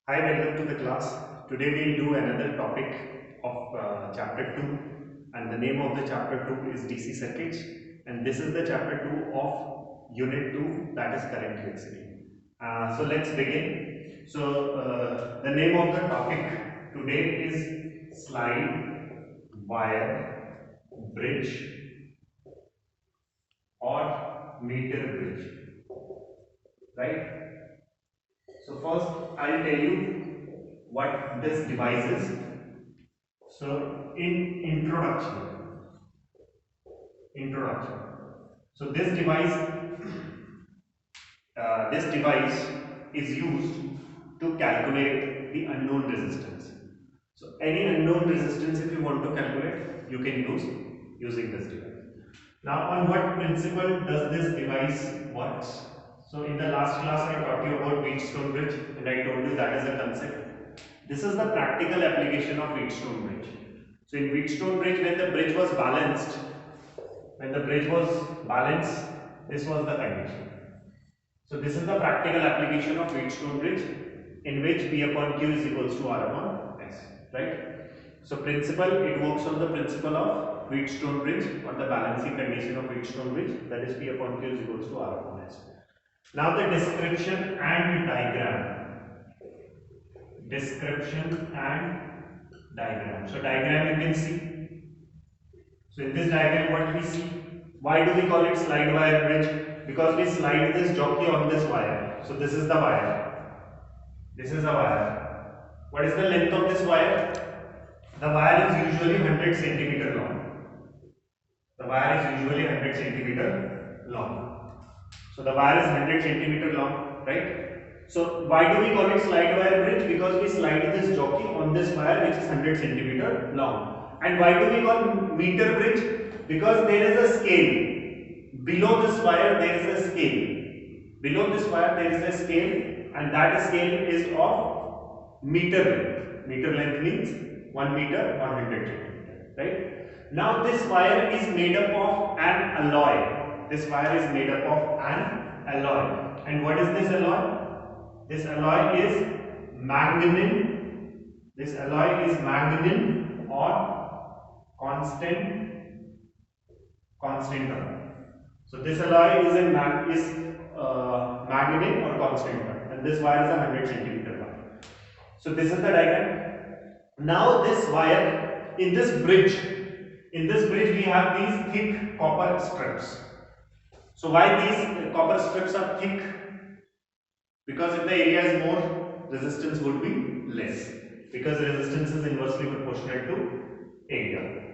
Hi, welcome to the class. Today we'll do another topic of chapter 2, and the name of the chapter 2 is DC circuits, and this is the chapter 2 of unit 2, that is current electricity. So let's begin. The name of the topic today is slide wire bridge or meter bridge, right? So first I'll tell you what this device is. So in introduction. So this device is used to calculate the unknown resistance. So any unknown resistance, if you want to calculate, you can use using this device. Now, on what principle does this device works? So in the last class, I taught you about Wheatstone bridge, and I told you that is a concept. This is the practical application of Wheatstone bridge. So in Wheatstone bridge, when the bridge was balanced, this was the condition. So this is the practical application of Wheatstone bridge, in which P upon Q is equals to R upon S, right? So principle, it works on the principle of Wheatstone bridge, or the balancing condition of Wheatstone bridge, that is P upon Q is equals to R upon S. Now the description and diagram. Description and diagram. So diagram you can see. So in this diagram what we see? Why do we call it slide wire bridge? Because we slide this jockey on this wire. So this is the wire. This is the wire. What is the length of this wire? The wire is usually 100 centimeter long. The wire is usually 100 centimeter long. So the wire is 100 centimeter long, right? So why do we call it slide wire bridge? Because we slide this jockey on this wire which is 100 centimeter long. And why do we call meter bridge? Because there is a scale. Below this wire there is a scale. Below this wire there is a scale, and that scale is of meter length. Meter length means 1 meter or 100 centimeter, right? Now this wire is made up of an alloy. This wire is made up of an alloy. And what is this alloy? This alloy is manganese. This alloy is manganese or constant alloy. So this alloy is manganese or constant alloy, and this wire is a 100 centimeter wire. So this is the diagram. Now this wire in this bridge we have these thick copper strips. So why these copper strips are thick? Because if the area is more, resistance would be less, because resistance is inversely proportional to area.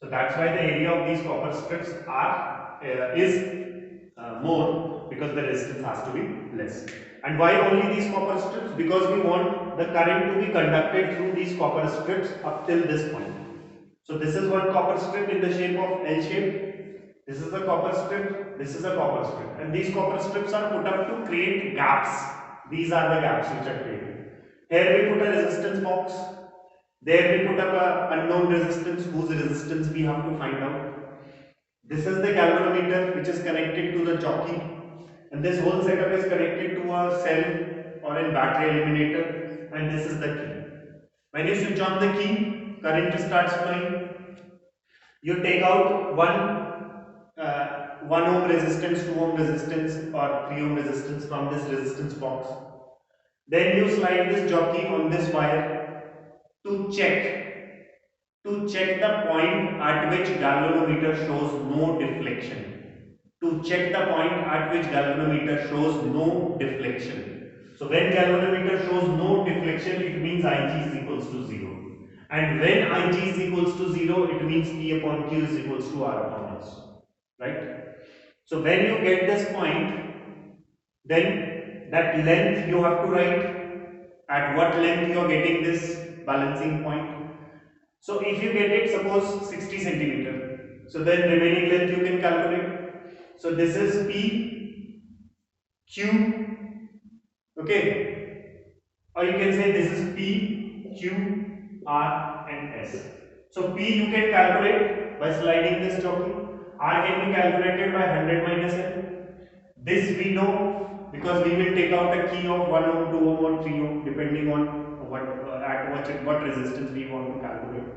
So that's why the area of these copper strips is more, because the resistance has to be less. And why only these copper strips? Because we want the current to be conducted through these copper strips up till this point. So this is one copper strip in the shape of L shape. This is a copper strip, this is a copper strip, and these copper strips are put up to create gaps. These are the gaps which are created. Here we put a resistance box. There we put up a unknown resistance, whose resistance we have to find out. This is the galvanometer which is connected to the jockey, and this whole setup is connected to a cell or a battery eliminator, and this is the key. When you switch on the key, current starts flowing. You take out 1 ohm resistance, 2 ohm resistance or 3 ohm resistance from this resistance box. Then you slide this jockey on this wire to check the point at which galvanometer shows no deflection. To check the point at which galvanometer shows no deflection. So when galvanometer shows no deflection, it means Ig is equals to 0. And when Ig is equals to 0, it means P upon Q is equals to R upon S. Right? So when you get this point, then that length you have to write. At what length you are getting this balancing point. So if you get it, suppose 60 centimeter, so then remaining length you can calculate. So this is P, Q, okay, or you can say this is P, Q, R and S. So P you can calculate by sliding this jockey. R can be calculated by 100 minus L. This we know. because we will take out a key of 1 ohm, 2 ohm or 3 ohm depending on what resistance we want to calculate,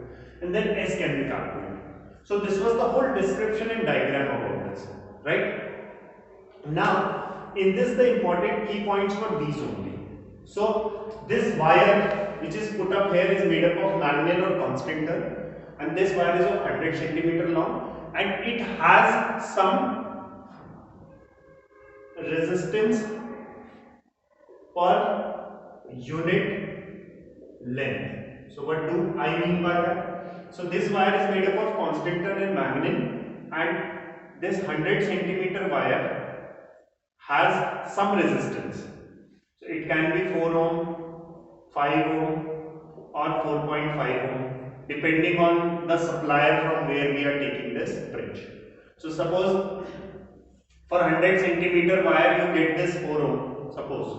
and then S can be calculated. So this was the whole description and diagram about this, right? Now in this the important key points were these only. So this wire which is put up here is made up of manganese or constant turn, and this wire is of 100 centimeter long, and it has some resistance per unit length. So what do I mean by that? So this wire is made up of constant turn and manganese, and this 100 centimeter wire has some resistance. So it can be 4 ohm, 5 ohm or 4.5 ohm depending on the supplier from where we are taking this bridge. So suppose for 100 centimeter wire you get this 4 ohm, suppose.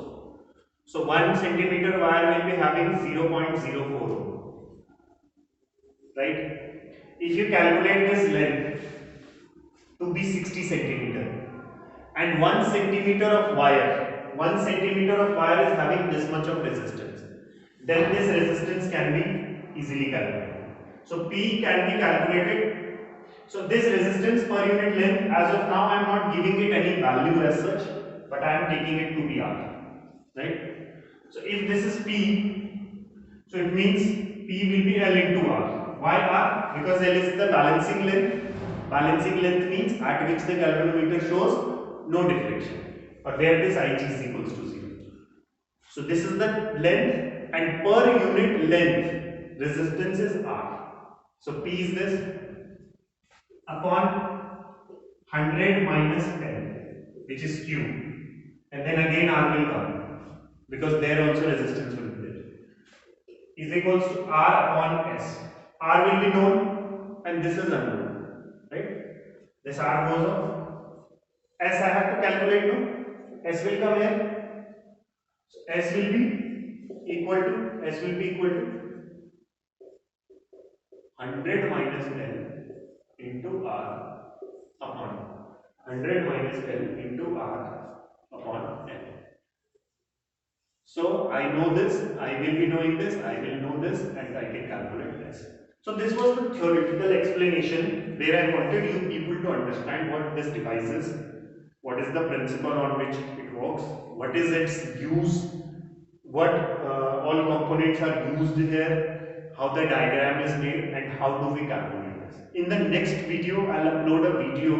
So 1 centimeter wire will be having 0.04 ohm, right? If you calculate this length to be 60 centimeter and 1 centimeter of wire is having this much of resistance, then this resistance can be easily calculated. So P can be calculated. So this resistance per unit length, as of now I am not giving it any value as such, but I am taking it to be R, right? So if this is P, so it means P will be L into R. Why R? Because L is the balancing length. Balancing length means at which the galvanometer shows no deflection, or where this Ig is equals to 0. So this is the length, and per unit length resistance is R. So P is this upon 100 minus 10, which is Q, and then again R will come because there also resistance will be there, is equals to R upon S. R will be known and this is unknown, right? This R goes off. S I have to calculate now. S will come here. So S will be equal to 100 minus L into R upon 100 minus L into R upon L. So I know this, I will be knowing this, I will know this, and I can calculate this. So this was the theoretical explanation where I wanted you people to understand what this device is, what is the principle on which it works, what is its use, what all components are used here, how the diagram is made, and how do we calculate this. In the next video, I'll upload a video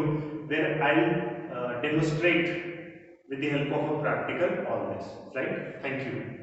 where I'll demonstrate with the help of a practical all this, right? Thank you.